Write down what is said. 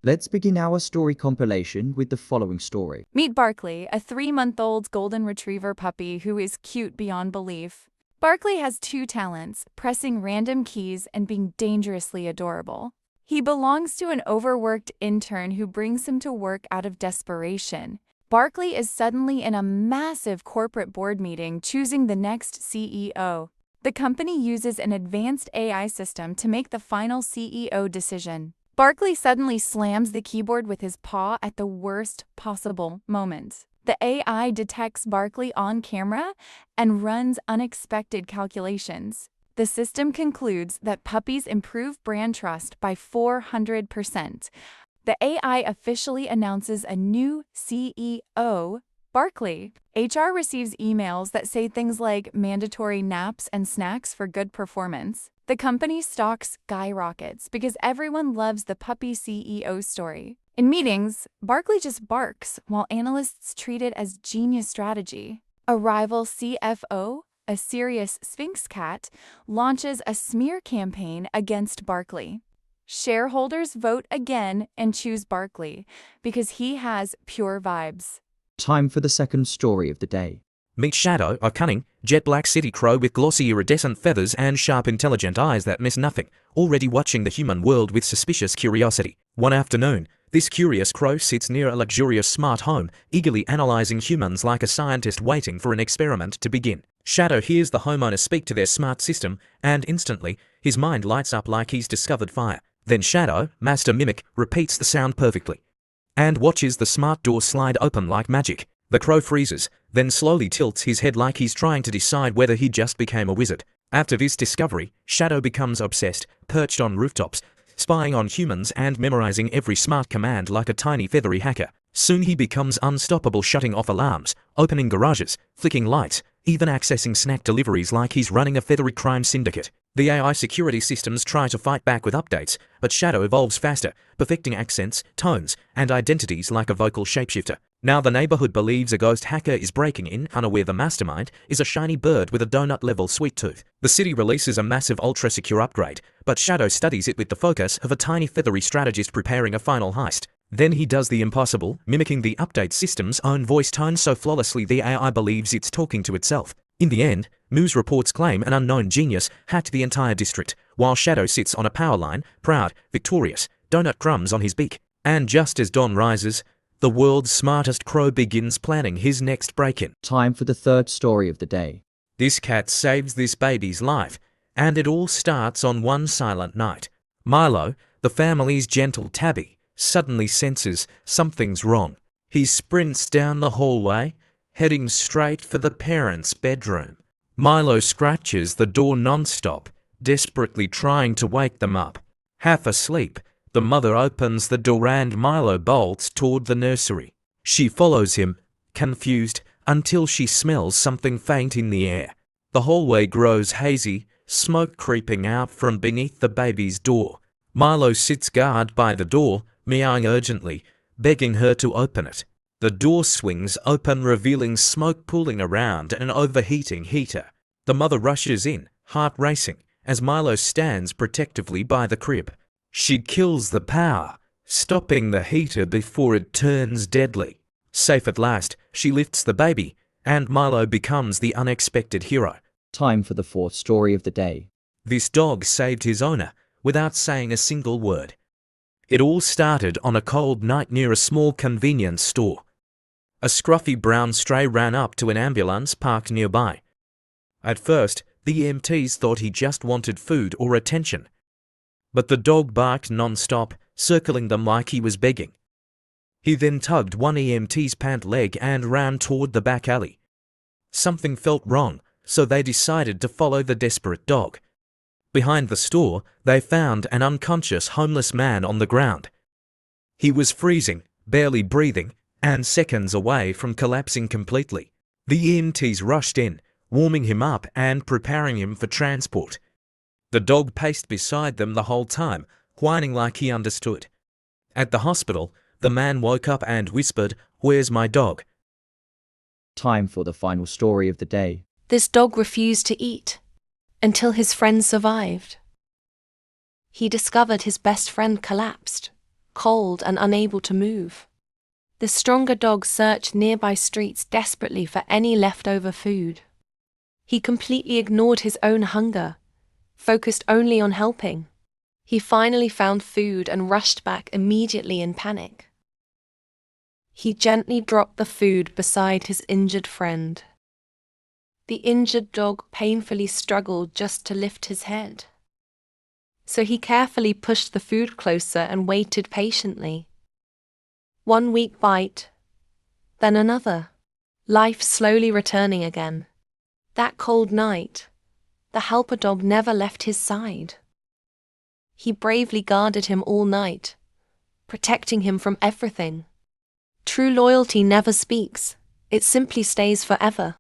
Let's begin our story compilation with the following story. Meet Barkley, a 3-month-old golden retriever puppy who is cute beyond belief. Barkley has two talents, pressing random keys and being dangerously adorable. He belongs to an overworked intern who brings him to work out of desperation. Barkley is suddenly in a massive corporate board meeting choosing the next CEO. The company uses an advanced AI system to make the final CEO decision. Barkley suddenly slams the keyboard with his paw at the worst possible moment. The AI detects Barkley on camera and runs unexpected calculations. The system concludes that puppies improve brand trust by 400%. The AI officially announces a new CEO, Barkley. HR receives emails that say things like mandatory naps and snacks for good performance. The company's stock skyrockets because everyone loves the puppy CEO story. In meetings, Barkley just barks, while analysts treat it as genius strategy. A rival CFO, a serious Sphinx cat, launches a smear campaign against Barkley. Shareholders vote again and choose Barkley because he has pure vibes. Time for the second story of the day. Meet Shadow, a cunning, jet-black city crow with glossy iridescent feathers and sharp intelligent eyes that miss nothing, already watching the human world with suspicious curiosity. One afternoon, this curious crow sits near a luxurious smart home, eagerly analyzing humans like a scientist waiting for an experiment to begin. Shadow hears the homeowner speak to their smart system, and instantly, his mind lights up like he's discovered fire. Then Shadow, master mimic, repeats the sound perfectly, and watches the smart door slide open like magic. The crow freezes, then slowly tilts his head like he's trying to decide whether he just became a wizard. After this discovery, Shadow becomes obsessed, perched on rooftops, spying on humans and memorizing every smart command like a tiny feathery hacker. Soon he becomes unstoppable, shutting off alarms, opening garages, flicking lights, even accessing snack deliveries like he's running a feathery crime syndicate. The AI security systems try to fight back with updates, but Shadow evolves faster, perfecting accents, tones, and identities like a vocal shapeshifter. Now the neighborhood believes a ghost hacker is breaking in, unaware the mastermind is a shiny bird with a donut-level sweet tooth. The city releases a massive ultra-secure upgrade, but Shadow studies it with the focus of a tiny feathery strategist preparing a final heist. Then he does the impossible, mimicking the update system's own voice tone so flawlessly the AI believes it's talking to itself. In the end, news reports claim an unknown genius hacked the entire district, while Shadow sits on a power line, proud, victorious, donut crumbs on his beak. And just as dawn rises, the world's smartest crow begins planning his next break-in. Time for the third story of the day. This cat saves this baby's life, and it all starts on one silent night. Milo, the family's gentle tabby, suddenly senses something's wrong. He sprints down the hallway, heading straight for the parents' bedroom. Milo scratches the door non-stop, desperately trying to wake them up. Half asleep, the mother opens the door and Milo bolts toward the nursery. She follows him, confused, until she smells something faint in the air. The hallway grows hazy, smoke creeping out from beneath the baby's door. Milo sits guard by the door, meowing urgently, begging her to open it. The door swings open, revealing smoke pooling around an overheating heater. The mother rushes in, heart racing, as Milo stands protectively by the crib. She kills the power, stopping the heater before it turns deadly. Safe at last, she lifts the baby, and Milo becomes the unexpected hero. Time for the fourth story of the day. This dog saved his owner without saying a single word. It all started on a cold night near a small convenience store. A scruffy brown stray ran up to an ambulance parked nearby. At first, the EMTs thought he just wanted food or attention. But the dog barked non-stop, circling them like he was begging. He then tugged one EMT's pant leg and ran toward the back alley. Something felt wrong, so they decided to follow the desperate dog. Behind the store, they found an unconscious homeless man on the ground. He was freezing, barely breathing, and seconds away from collapsing completely. The EMTs rushed in, warming him up and preparing him for transport. The dog paced beside them the whole time, whining like he understood. At the hospital, the man woke up and whispered, "Where's my dog?" Time for the final story of the day. This dog refused to eat until his friend survived. He discovered his best friend collapsed, cold and unable to move. The stronger dog searched nearby streets desperately for any leftover food. He completely ignored his own hunger, focused only on helping. He finally found food and rushed back immediately in panic. He gently dropped the food beside his injured friend. The injured dog painfully struggled just to lift his head. So he carefully pushed the food closer and waited patiently. 1 week bite, then another. Life slowly returning again. That cold night, the helper dog never left his side. He bravely guarded him all night, protecting him from everything. True loyalty never speaks, it simply stays forever.